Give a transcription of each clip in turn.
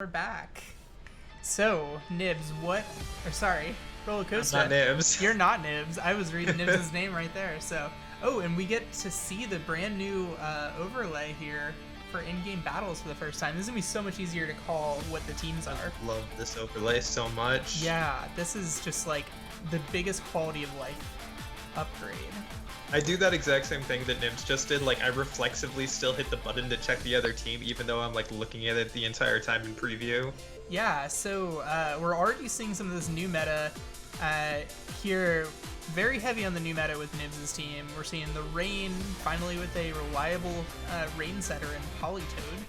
We're back. So, Nibbs, RollAcosta. Not Nibbs. You're not Nibbs. I was reading Nibbs' name right there. So, and we get to see the brand new overlay here for in-game battles for the first time. This is gonna be so much easier to call what the teams are. I love this overlay so much. Yeah, this is just like the biggest quality of life upgrade. I do that exact same thing that Nibbs just did. Like, I reflexively still hit the button to check the other team, even though I'm like looking at it the entire time in preview. Yeah, so we're already seeing some of this new meta here. Very heavy on the new meta with Nibbs' team. We're seeing the Rain finally with a reliable Rain setter in Politoed,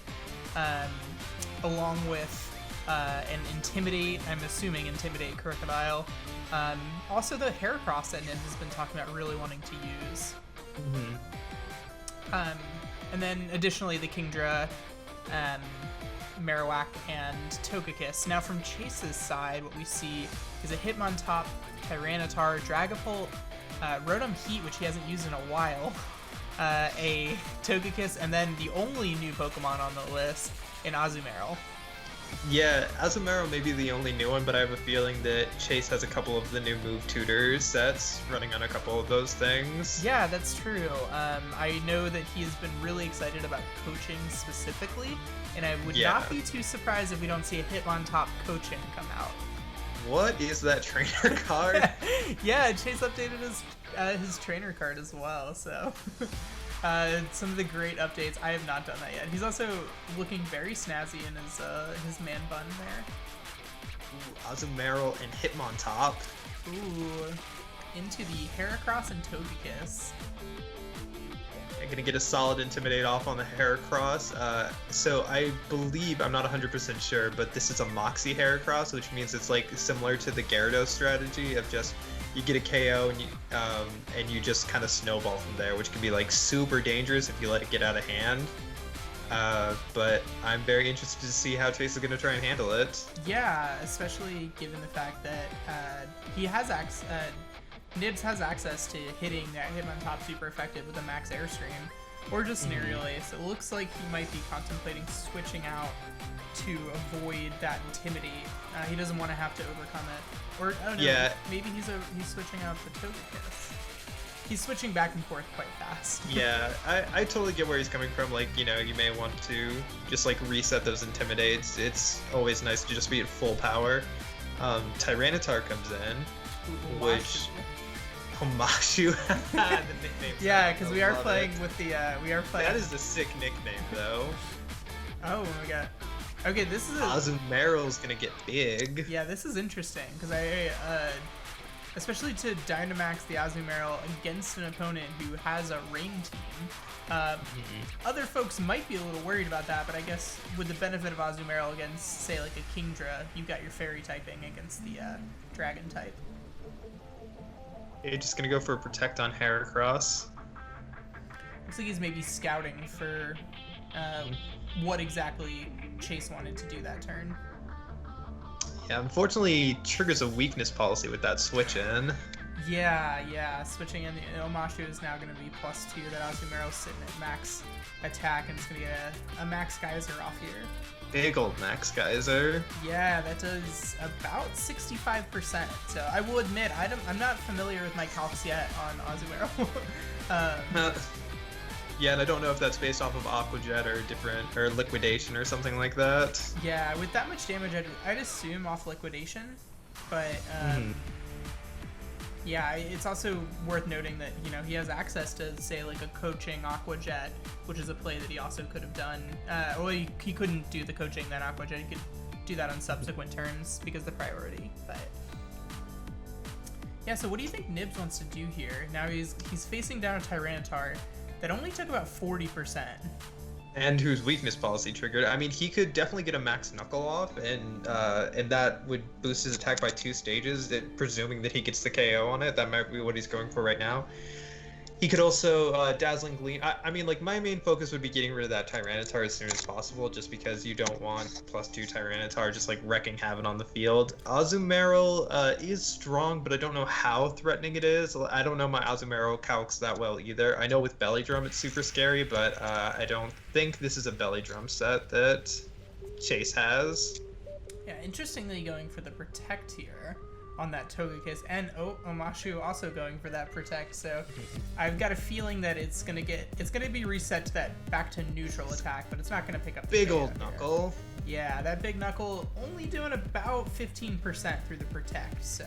along with an Intimidate, I'm assuming Intimidate Crocodile. Also the Heracross that Nibbs has been talking about really wanting to use. And then additionally the Kingdra, Marowak, and Togekiss. Now from Chase's side, what we see is a Hitmontop, Tyranitar, Dragapult, Rotom Heat, which he hasn't used in a while, a Togekiss, and then the only new Pokemon on the list, an Azumaril. Yeah, Azumaril may be the only new one, but I have a feeling that Chase has a couple of the new move tutors sets running on a couple of those things. Yeah, that's true. I know that he has been really excited about coaching specifically, and I would not be too surprised if we don't see a Hitmontop coaching come out. What is that trainer card? Yeah, Chase updated his trainer card as well, so... some of the great updates. I have not done that yet. He's also looking very snazzy in his man bun there. Ooh, Azumaril and Hitmontop. Ooh, into the Heracross and Togekiss. I'm gonna get a solid Intimidate off on the Heracross. So I believe, I'm not 100% sure, but this is a Moxie Heracross, which means it's like similar to the Gyarados strategy of just you get a KO and you just kind of snowball from there, which can be like super dangerous if you let it get out of hand. But I'm very interested to see how Chase is going to try and handle it. Yeah, especially given the fact that he has Nibbs has access to hitting that Hitmontop super effective with a max airstream, or just Scenario Ace. It looks like he might be contemplating switching out to avoid that Intimidate. He doesn't want to have to overcome it. Or, oh no, yeah. Maybe he's switching out to Togekiss. He's switching back and forth quite fast. Yeah, I totally get where he's coming from. Like, you know, you may want to just like reset those Intimidates. It's always nice to just be at full power. Tyranitar comes in, Ooh, which... Homashu. The nickname. Yeah, because we are playing with the, That is a sick nickname, though. Oh my god. Okay, this is Azumaril's gonna get big. Yeah, this is interesting, because especially to Dynamax the Azumaril against an opponent who has a Rain team. Other folks might be a little worried about that, but I guess with the benefit of Azumaril against, say, like a Kingdra, you've got your Fairy typing against the Dragon type. You're just gonna go for a Protect on Heracross. Looks like he's maybe scouting for what exactly Chase wanted to do that turn. Yeah, unfortunately, he triggers a weakness policy with that switch in. Yeah, switching in the Omashu is now going to be +2. That Azumaril's sitting at max attack, and it's going to get a Max Geyser off here. Big old Max Geyser. Yeah, that does about 65%. So I will admit, I'm not familiar with my calcs yet on Azumaril. Yeah, and I don't know if that's based off of Aqua Jet or Liquidation or something like that. Yeah, with that much damage, I'd assume off Liquidation, but yeah, it's also worth noting that, you know, he has access to, say, like a coaching Aqua Jet, which is a play that he also could have done. Well, he couldn't do the coaching then Aqua Jet. He could do that on subsequent turns because of the priority. But yeah, so what do you think Nibbs wants to do here? Now he's facing down a Tyranitar that only took about 40%. And whose weakness policy triggered. I mean, he could definitely get a max knuckle off, and that would boost his attack by 2 stages, presuming that he gets the KO on it. That might be what he's going for right now. He could also Dazzling Gleam. I mean, like, my main focus would be getting rid of that Tyranitar as soon as possible, just because you don't want +2 Tyranitar just, like, wrecking havoc on the field. Azumaril is strong, but I don't know how threatening it is. I don't know my Azumaril calcs that well either. I know with Belly Drum it's super scary, but I don't think this is a Belly Drum set that Chase has. Yeah, interestingly going for the Protect here on that Togekiss, and Omashu also going for that Protect, so I've got a feeling that it's gonna be reset to that back to neutral attack, but it's not gonna pick up the Big KO old here. Knuckle. Yeah, that big Knuckle only doing about 15% through the Protect, so.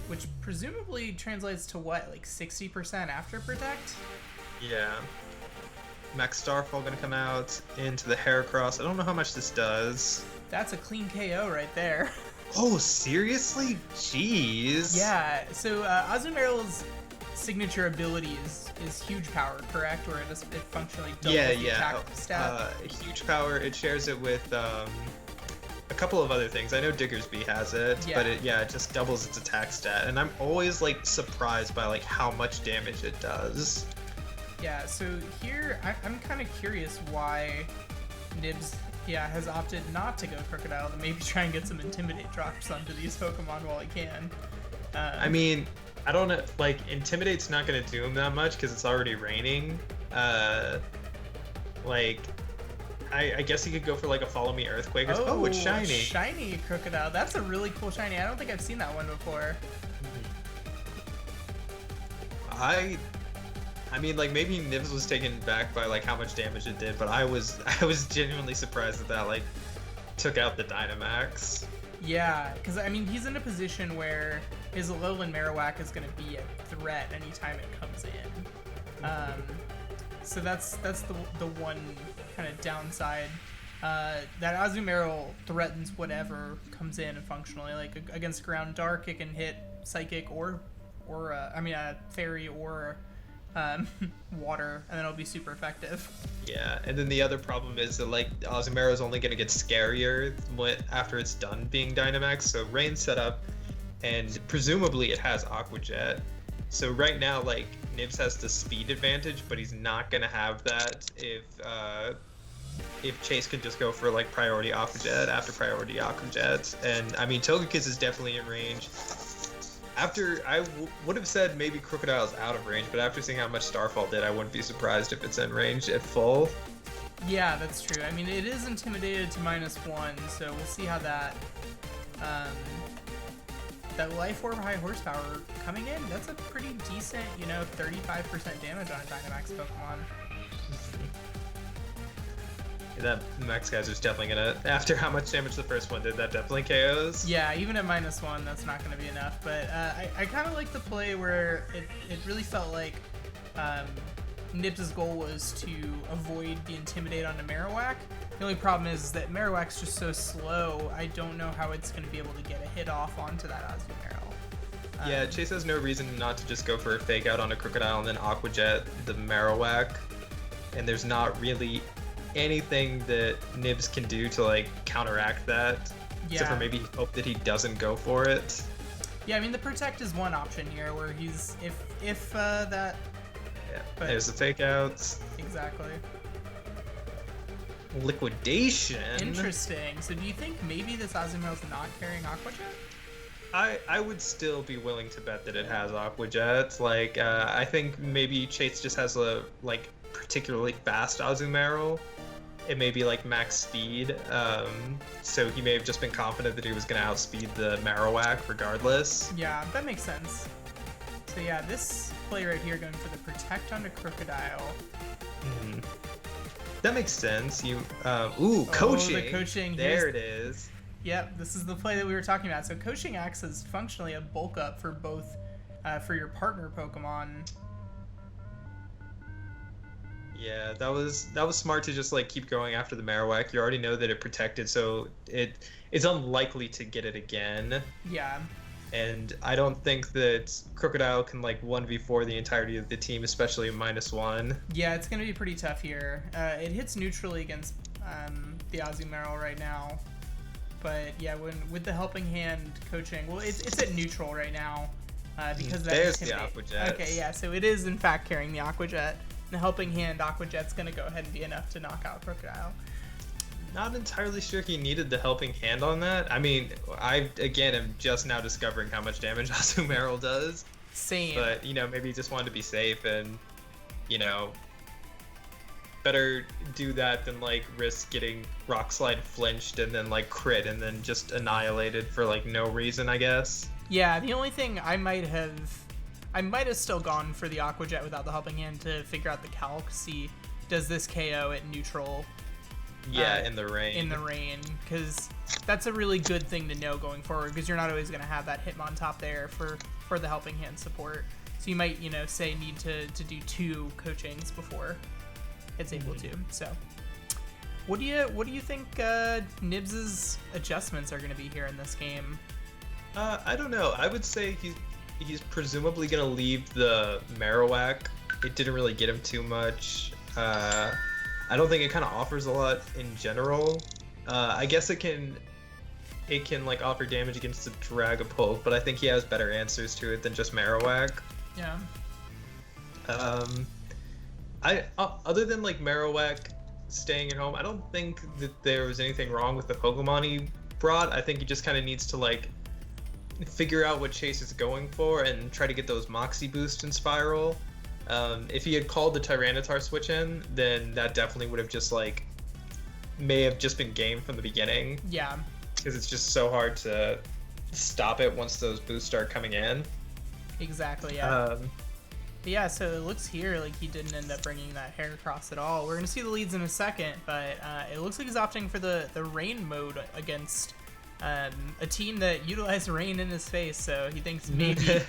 Which presumably translates to what, like 60% after Protect? Yeah. Max Starfall gonna come out into the Heracross. I don't know how much this does. That's a clean KO right there. Oh, seriously? Jeez. Yeah, so Azumaril's signature ability is huge power, correct? Where it functionally doubles the attack stat? Huge power. It shares it with a couple of other things. I know Diggersby has it, but it just doubles its attack stat. And I'm always like surprised by like how much damage it does. Yeah, so here I'm kind of curious why Nibbs has opted not to go Crocodile, to maybe try and get some Intimidate drops onto these Pokemon while he can. I mean, I don't know, like, Intimidate's not going to do him that much because it's already raining. Like, I guess he could go for, like, a Follow Me Earthquake. Oh, it's shiny. Shiny Crocodile. That's a really cool shiny. I don't think I've seen that one before. I mean, like, maybe Nibbs was taken back by, like, how much damage it did, but I was genuinely surprised that like, took out the Dynamax. Yeah, because, I mean, he's in a position where his Alolan Marowak is going to be a threat anytime it comes in. So that's the one kind of downside. That Azumaril threatens whatever comes in functionally. Like, against Ground Dark, it can hit Psychic or Fairy or water, and then it'll be super effective. Yeah, and then the other problem is that like Azumarill is only going to get scarier after it's done being Dynamax. So Rain's set up, and presumably it has Aqua Jet. So right now, like Nibbs has the speed advantage, but he's not going to have that if Chase can just go for like priority Aqua Jet after priority Aqua Jet. And I mean, Togekiss is definitely in range. I would have said maybe Crocodile's out of range, but after seeing how much Starfall did, I wouldn't be surprised if it's in range at full. Yeah, that's true. I mean, it is intimidated to -1, so we'll see how that Life Orb High Horsepower coming in. That's a pretty decent, 35% damage on a Dynamax Pokemon. That Max Geyser's definitely gonna, after how much damage the first one did, that definitely KOs. Yeah, even at -1, that's not gonna be enough. But I kind of like the play where it really felt like Nibbs' goal was to avoid the Intimidate onto Marowak. The only problem is that Marowak's just so slow, I don't know how it's gonna be able to get a hit off onto that Azumaril. Yeah, Chase has no reason not to just go for a fake out on a Crocodile and then Aqua Jet the Marowak. And there's not really anything that Nibbs can do to like counteract that, except for maybe hope that he doesn't go for it. Yeah, I mean the Protect is one option here, where he's if that. Yeah, but there's the fake outs. Exactly. Liquidation. Interesting. So do you think maybe this Azumaril's not carrying Aqua Jet? I would still be willing to bet that it has Aqua Jet. Like I think maybe Chase just has a like particularly fast Azumaril. It may be like max speed, so he may have just been confident that he was going to outspeed the Marowak regardless. Yeah, that makes sense. So yeah, this play right here going for the Protect onto Crocodile. That makes sense. Coaching. The coaching. There it is. Yep, this is the play that we were talking about. So coaching acts as functionally a bulk up for both, for your partner Pokemon. Yeah, that was smart to just like keep going after the Marowak. You already know that it protected, so it's unlikely to get it again. Yeah. And I don't think that Crocodile can like 1v4 the entirety of the team, especially -1. Yeah, it's gonna be pretty tough here. It hits neutrally against the Azumaril right now, but yeah, with the helping hand coaching, well, it's at neutral right now because there's the Aqua Jet. Okay, yeah, so it is in fact carrying the Aqua Jet. The helping hand Aqua Jet's gonna go ahead and be enough to knock out Crocodile. Not entirely sure he needed the helping hand on that. I mean, I again am just now discovering how much damage Azumaril does. Same. But maybe he just wanted to be safe and better do that than like risk getting Rock Slide flinched and then like crit and then just annihilated for like no reason, I guess. Yeah, the only thing I might have still gone for the Aqua Jet without the Helping Hand to figure out the calc. See, does this KO at neutral? Yeah, in the rain. In the rain, because that's a really good thing to know going forward, because you're not always going to have that Hitmontop there for the Helping Hand support. So you might, say need to do 2 coachings before it's able to. So, what do you think Nibbs' adjustments are going to be here in this game? I don't know. I would say he's presumably going to leave the Marowak. It didn't really get him too much. I don't think it kind of offers a lot in general. I guess it can like offer damage against the Dragapult, but I think he has better answers to it than just Marowak. Yeah. Other than like Marowak staying at home, I don't think that there was anything wrong with the Pokemon he brought. I think he just kind of needs to like figure out what Chase is going for and try to get those Moxie boosts in Spiral. If he had called the Tyranitar switch in, then that definitely would have just like may have just been game from the beginning. Yeah. Because it's just so hard to stop it once those boosts start coming in. Exactly. Yeah. Yeah, so it looks here like he didn't end up bringing that Heracross at all. We're going to see the leads in a second, but it looks like he's opting for the rain mode against a team that utilized rain in his face, so he thinks maybe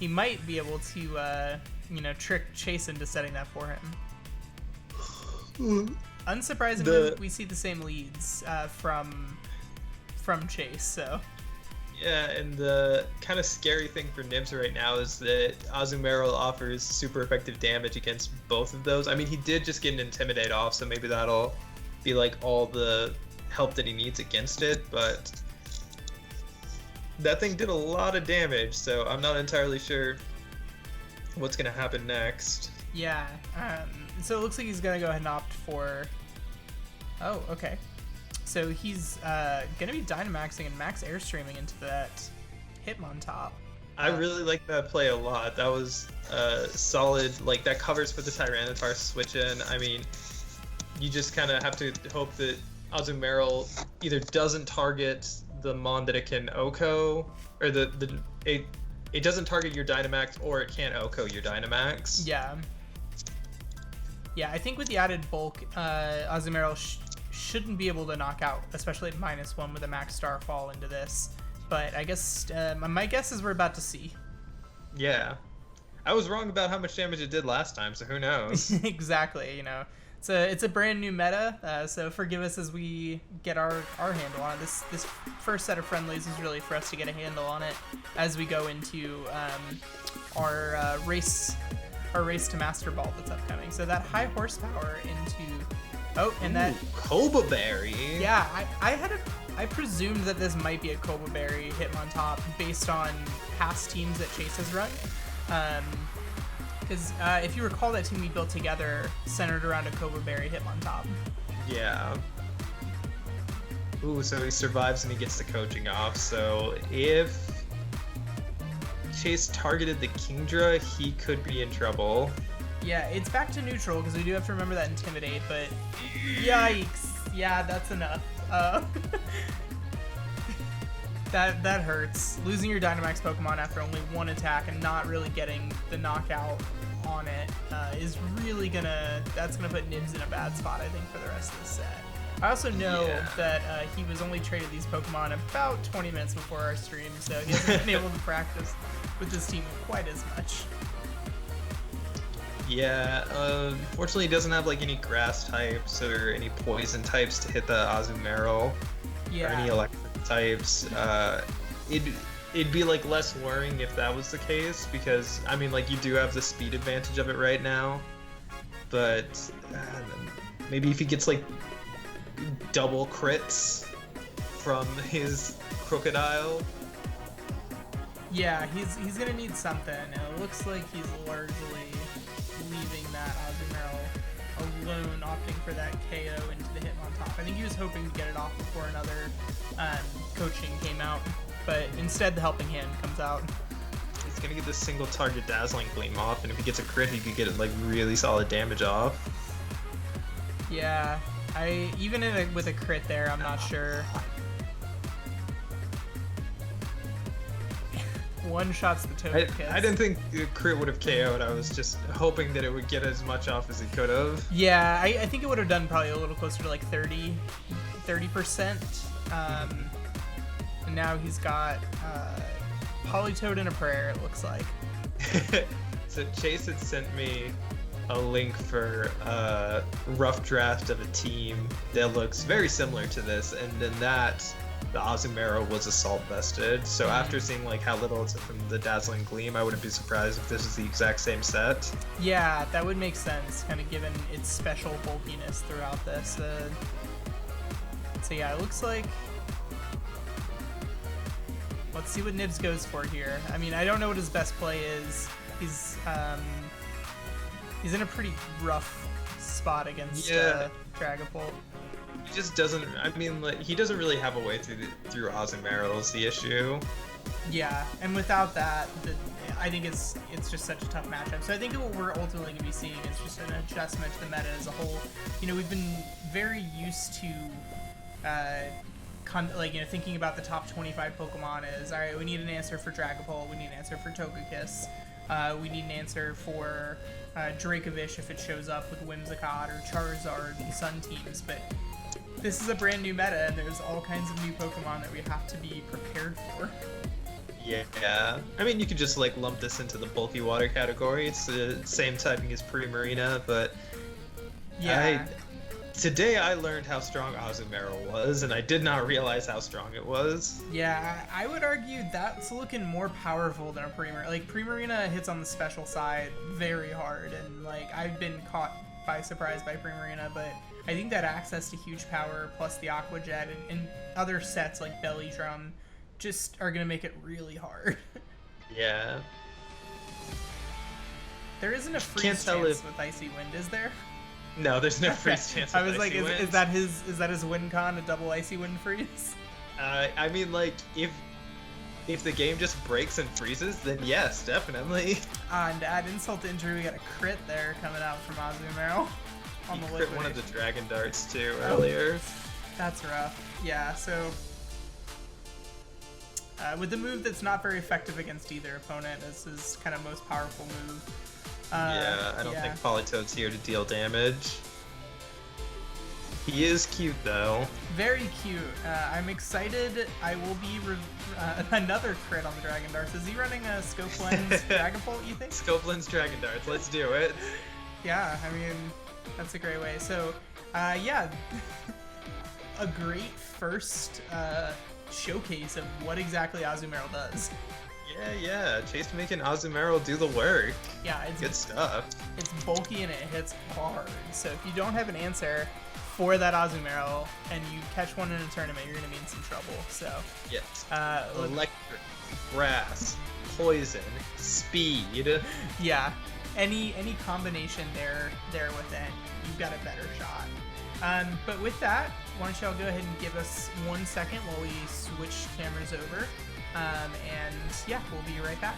he might be able to, trick Chase into setting that for him. Unsurprisingly, we see the same leads from Chase, so... Yeah, and the kind of scary thing for Nibbs right now is that Azumaril offers super effective damage against both of those. I mean, he did just get an Intimidate off, so maybe that'll be like all the help that he needs against it, but that thing did a lot of damage, so I'm not entirely sure what's going to happen next. Yeah, so it looks like he's going to go ahead and opt for... Oh, okay. So he's going to be Dynamaxing and max Airstreaming into that Hitmontop. I really like that play a lot. That was solid. Like, that covers for the Tyranitar switch in. I mean, you just kind of have to hope that Azumaril either doesn't target the Mon that it can OHKO, or it doesn't target your Dynamax, or it can't OHKO your Dynamax. Yeah. Yeah, I think with the added bulk, Azumaril shouldn't be able to knock out, especially at -1 with a max Starfall into this. But I guess my guess is we're about to see. Yeah, I was wrong about how much damage it did last time, so who knows? Exactly. It's a brand new meta, so forgive us as we get our handle on it. This first set of friendlies is really for us to get a handle on it as we go into our race to Master Ball that's upcoming. So that high horsepower into. Oh, and that Cobra Berry. Yeah, I presumed that this might be a Cobra Berry Hitmontop based on past teams that Chase has run. Because if you recall, that team we built together centered around a Cobra Berry Hitmontop. Yeah. Ooh, so he survives and he gets the coaching off. So if Chase targeted the Kingdra, he could be in trouble. Yeah, it's back to neutral because we do have to remember that Intimidate, but yikes. Yeah, that's enough. That hurts. Losing your Dynamax Pokemon after only one attack and not really getting the knockout on it is really that's gonna put Nibbs in a bad spot, I think, for the rest of the set. I also know that he was only traded these Pokemon about 20 minutes before our stream, so he hasn't been able to practice with this team quite as much. Yeah, fortunately he doesn't have like any grass types or any poison types to hit the Azumaril, or any electric types. It'd be like less worrying if that was the case, because I mean, like, you do have the speed advantage of it right now, but maybe if he gets like double crits from his Crocodile. Yeah, he's gonna need something. It looks like he's largely leaving that Azumaril alone, opting for that KO into the Hitmontop. I think he was hoping to get it off before another coaching came out, but instead the Helping Hand comes out. He's gonna get this single target Dazzling Gleam off, and if he gets a crit, he could get like really solid damage off. Yeah, even with a crit there, I'm not sure. One shot's the token kiss. I didn't think the crit would have KO'd. I was just hoping that it would get as much off as it could have. Yeah, I think it would have done probably a little closer to like 30%. And now he's got Politoed and a prayer, it looks like. So Chase had sent me a link for a rough draft of a team that looks very similar to this, and then the Azumaril was assault vested. So after seeing like how little it's from the Dazzling Gleam, I wouldn't be surprised if this is the exact same set. Yeah, that would make sense, kind of given its special bulkiness throughout this. So yeah, it looks like. Let's see what Nibbs goes for here. I mean, I don't know what his best play is. He's in a pretty rough spot against Dragapult. He just doesn't. I mean, like, he doesn't really have a way through Azumaril is the issue. Yeah, and without that, I think it's just such a tough matchup. So I think what we're ultimately going to be seeing is just an adjustment to the meta as a whole. You know, we've been very used to, thinking about the top 25 Pokemon as, all right, we need an answer for Dragapult, we need an answer for Togekiss, we need an answer for Dracovish if it shows up with Whimsicott or Charizard and Sun teams, but this is a brand new meta and there's all kinds of new Pokemon that we have to be prepared for. Yeah, I mean, you could just like lump this into the bulky water category. It's the same typing as Primarina, but yeah. Today I learned how strong Azumaril was, and I did not realize how strong it was. Yeah, I would argue that's looking more powerful than a Primarina. Like, Primarina hits on the special side very hard, and like I've been caught by surprise by Primarina, but I think that access to huge power plus the Aqua Jet and other sets like Belly Drum just are gonna make it really hard. Yeah. There isn't a freeze chance with Icy Wind, is there? No, there's no freeze chance. I was like, is that his win con, a double Icy Wind freeze? I mean, like, if the game just breaks and freezes, then yes, definitely. And to add insult to injury, we got a crit there coming out from Azumaril. On the crit one of the Dragon Darts too earlier. That's rough. Yeah, so with the move that's not very effective against either opponent, this is kind of most powerful move. I don't think Politoed's here to deal damage. He is cute though. Very cute. I'm excited. I will be another crit on the Dragon Darts. Is he running a Scope Lens Dragapult, you think? Scope Lens Dragon Darts. Let's do it. Yeah, I mean, that's a great way. So, yeah, a great first showcase of what exactly Azumaril does. Yeah, Chase making Azumaril do the work. Yeah, it's good stuff. It's bulky and it hits hard. So if you don't have an answer for that Azumaril and you catch one in a tournament, you're gonna be in some trouble. So yes, electric, grass, poison, speed. Yeah, any combination there with it, you've got a better shot. But with that, why don't y'all go ahead and give us 1 second while we switch cameras over. And yeah, we'll be right back.